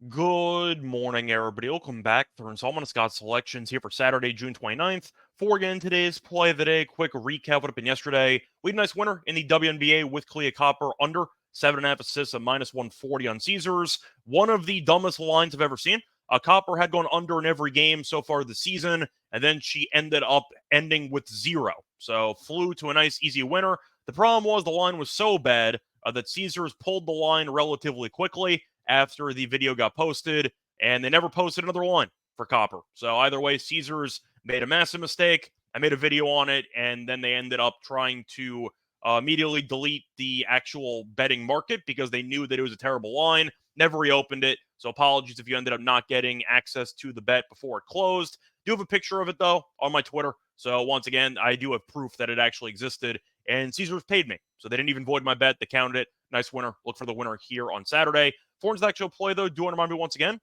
Good morning, everybody. Welcome back to installment of Scott's Selections here for Saturday, June 29th. For again, today's play of the day, quick recap what happened yesterday. We had a nice winner in the WNBA with Clea Copper under 7.5 assists at -140 on Caesars. One of the dumbest lines I've ever seen. Copper had gone under in every game so far this season, and then she ended up ending with 0. So flew to a nice, easy winner. The problem was the line was so bad that Caesars pulled the line relatively quickly after the video got posted, and they never posted another one for Copper. So either way, Caesars made a massive mistake. I made a video on it, and then they ended up trying to immediately delete the actual betting market because they knew that it was a terrible line. Never reopened it. So apologies if you ended up not getting access to the bet before it closed. Do have a picture of it though on my Twitter. So once again, I do have proof that it actually existed, and Caesars paid me. So they didn't even void my bet. They counted it. Nice winner. Look for the winner here on Saturday. For the actual play, though, do want to remind me once again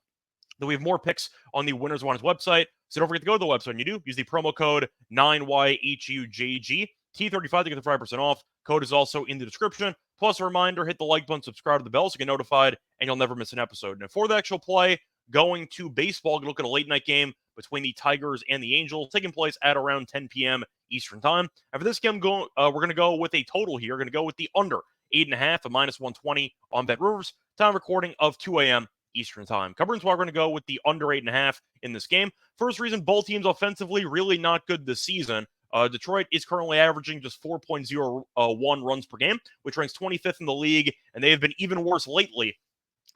that we have more picks on the Winners Whiners website. So don't forget to go to the website. When you do, use the promo code 9YHUJG. T35 to get the 5% off. Code is also in the description. Plus, a reminder, hit the like button, subscribe to the bell so you get notified, and you'll never miss an episode. Now, for the actual play, going to baseball, look at a late night game between the Tigers and the Angels, taking place at around 10 p.m. Eastern Time. And for this game, we're going to go with a total here. We're going to go with the under 8.5 at -120 on Bet Rivers. Time recording of 2 a.m. Eastern Time. Covering why we're going to go with the under 8.5 in this game. First reason, both teams offensively really not good this season. Detroit is currently averaging just 4.01 runs per game, which ranks 25th in the league, and they have been even worse lately,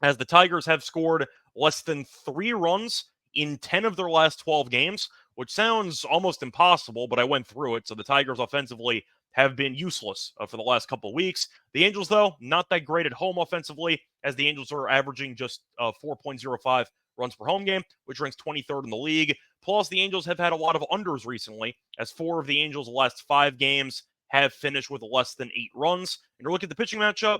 as the Tigers have scored less than 3 runs in 10 of their last 12 games, which sounds almost impossible, but I went through it. So the Tigers offensively have been useless for the last couple of weeks. The Angels, though, not that great at home offensively, as the Angels are averaging just 4.05 runs per home game, which ranks 23rd in the league. Plus, the Angels have had a lot of unders recently, as 4 of the Angels' last 5 games have finished with less than 8 runs. And you're looking at the pitching matchup,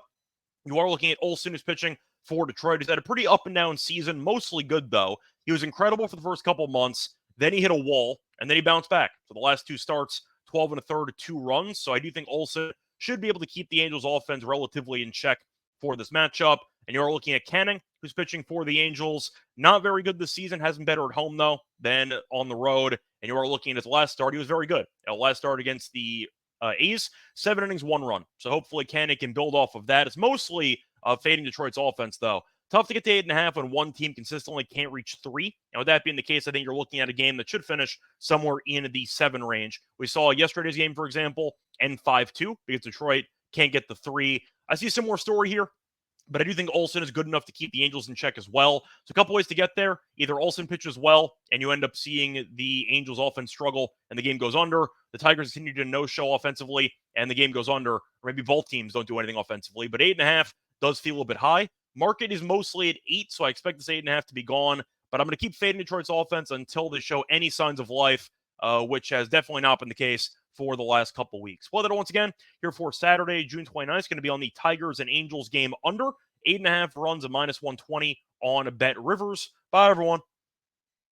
you are looking at Olsen, who's pitching for Detroit. He's had a pretty up and down season, mostly good, though. He was incredible for the first couple months. Then he hit a wall, and then he bounced back. For the last 2 starts, 12 and a third, 2 runs. So I do think Olsen should be able to keep the Angels' offense relatively in check for this matchup. And you're looking at Canning, who's pitching for the Angels. Not very good this season. Has been better at home, though, than on the road. And you are looking at his last start. He was very good. Last start against the A's, 7 innings, 1 run. So hopefully Canning can build off of that. It's mostly fading Detroit's offense, though. Tough to get to 8.5 when one team consistently can't reach 3. And with that being the case, I think you're looking at a game that should finish somewhere in the 7 range. We saw yesterday's game, for example, end 5-2 because Detroit can't get the 3. I see a similar story here, but I do think Olsen is good enough to keep the Angels in check as well. So a couple ways to get there. Either Olsen pitches well, and you end up seeing the Angels offense struggle, and the game goes under. The Tigers continue to no-show offensively, and the game goes under. Or maybe both teams don't do anything offensively. But 8.5 does feel a bit high. Market is mostly at 8, so I expect this 8.5 to be gone. But I'm going to keep fading Detroit's offense until they show any signs of life, which has definitely not been the case for the last couple weeks. Well, that once again, here for Saturday, June 29th, is going to be on the Tigers and Angels game under 8.5 runs at -120 on Bet Rivers. Bye, everyone.